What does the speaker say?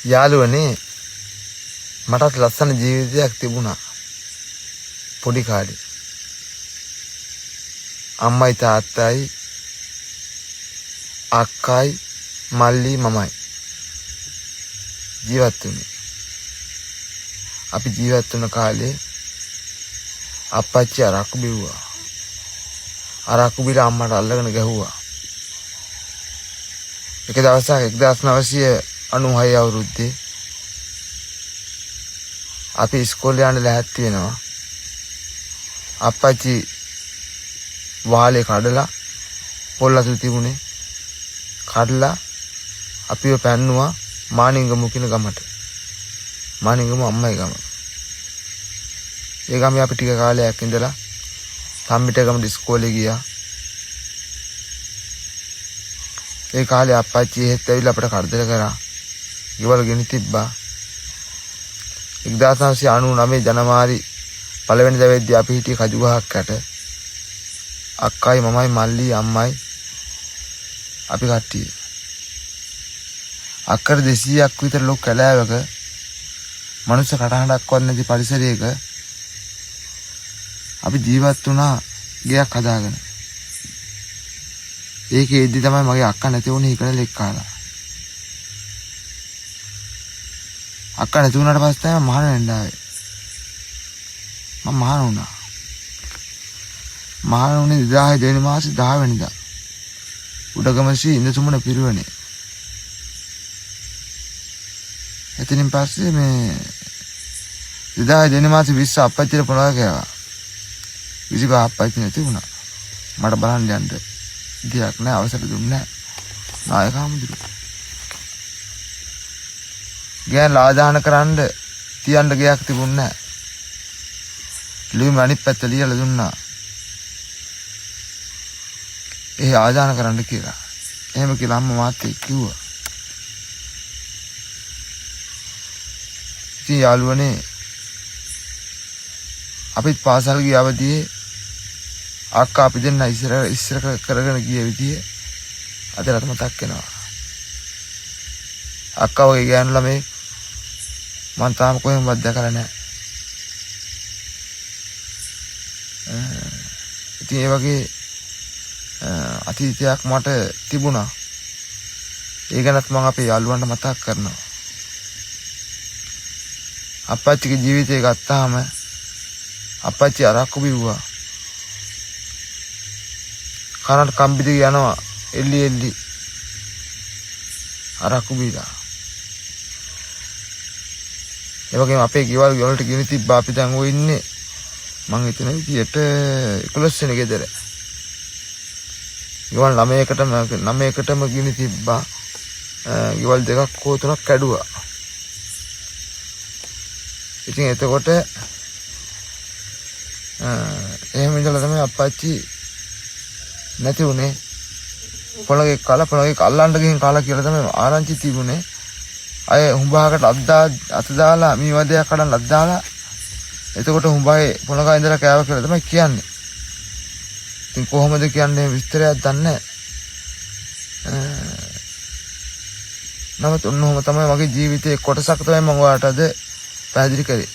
යාළුවනේ මටත් ලස්සන ජීවිතයක් තිබුණා. පොඩි කාලේ. අම්මයි තාත්තයි අක්කයි මල්ලි මමයි ජීවත් වුණේ. අපි ජීවත් වුණ කාලේ අප්පච්චි අරක්කු බිව්වා. අරක්කු බිලා අම්මට අල්ලගෙන ගැහුවා. එක දවසක් 1996 අවුරුද්දේ අපි ඉස්කෝලේ යන්න ලෑස්ති වෙනවා. අප්පච්චි වාලේ කඩලා පොල්ලතු තිබුණේ කඩලා අපිව පැන්නුවා මානිංගම කියන ගමට. මානිංගම අම්මයි ගම. ඒ ගමේ අපි ටික කාලයක් ඉඳලා සම්මිටගම ඉස්කෝලේ ගියා. ඒ කාලේ අප්පච්චි එහෙත් ඇවිල්ලා අපට කරදර කරා. ගෙවල් ගෙනි තිබ්බා. 1999 ජනවාරි 1 වෙනිදා වෙද්දී අපි හිටියේ කජු ගහක් යට. අක්කයි මමයි මල්ලි අම්මයි අපි කට්ටිය. අක්කර 200ක් විතර ලොකු කැලෑවක මනුස්ස කටහඬක්වත් නැති පරිසරයක අපි ජීවත් වුණා ගෙයක් හදාගෙන. ඒකේ ඉද්දි තමයි මගේ අක්කා නැති වුණේ ඉකල ලෙක් කාලා. අක්කා නැති වුණාට පස්සේ තමයි මහාන වෙන්න ආවේ. මම මහාන වුණා. මහාන වුණේ 2000 දෙවෙනි මාසේ 10 වෙනිදා. උඩගමසී ඉන්දසුමන පිරුවනේ. එතනින් පස්සේ මේ 2000 දෙවෙනි මාසේ 20 අප්පච්චිට පොළව ගෑවා. 25 අප්පච්චි නැති වුණා. මට බලන්න යන්න දෙයක් නැහැ, අවසර දුන්නේ නැහැ. නායක හමුදුරුවෝ. ගෑන් ආදාන කරන්න තියන්න ගයක් තිබුණේ නැහැ. ලියුම අනිත් පැත්ත ලියලා දුන්නා. ඒ ආදාන කරන්න කියලා. එහෙම කියලා අම්මා මාත් කිව්වා. ඉතින් යාළුවනේ අපිත් පාසල් ගිය අවදියේ අක්කා අපි දෙන්න ඉස්සර කරගෙන ගිය විදිය අදට මතක් වෙනවා. අක්කා වගේ ගෑනු ළමයි මම තාම කොහෙන්වත් දැකලා නැහැ. ඉතින් ඒ වගේ අතීතයක් මට තිබුණා. ඒ ගැනත් මම අපේ යාළුවන්ට මතක් කරනවා. අප්පච්චිගේ ජීවිතය ගත්තාම අප්පච්චි අරක්කු බිව්වා. කනට කම්බිද යනවා එල්ලි අරක්කු බීලා. ඒ වගේම අපේ ගෙවල් වලට ගෙන තිබ්බා. අපි දැන් ඔය ඉන්නේ මං හිතන විදියට 11 වෙනි ගෙදර. ගෙවල් 9කටම ගෙන තිබ්බා. ගෙවල් දෙකක් හෝ තුනක් කැඩුවා. ඉතින් එතකොට එහෙම ඉඳලා තමයි අප්පච්චි නැති උනේ. පොළගේ අල්ලන්න ගිහින් කාලා කියලා තමයි ආරංචි තිබුණේ. අය හුඹහකට අත දාලා මේ වදයක් කඩන් අත් දාලා එතකොට හුඹහේ පොළගා ඉඳලා කෑව කියලා තමයි කියන්නේ. ඉතින් කොහොමද කියන්නේ විස්තරයක් දන්නේ නැහැ. නමුත් ඔන්නෝම තමයි මගේ ජීවිතයේ කොටසක් තමයි මම ඔයාලට අද පැහැදිලි කරේ.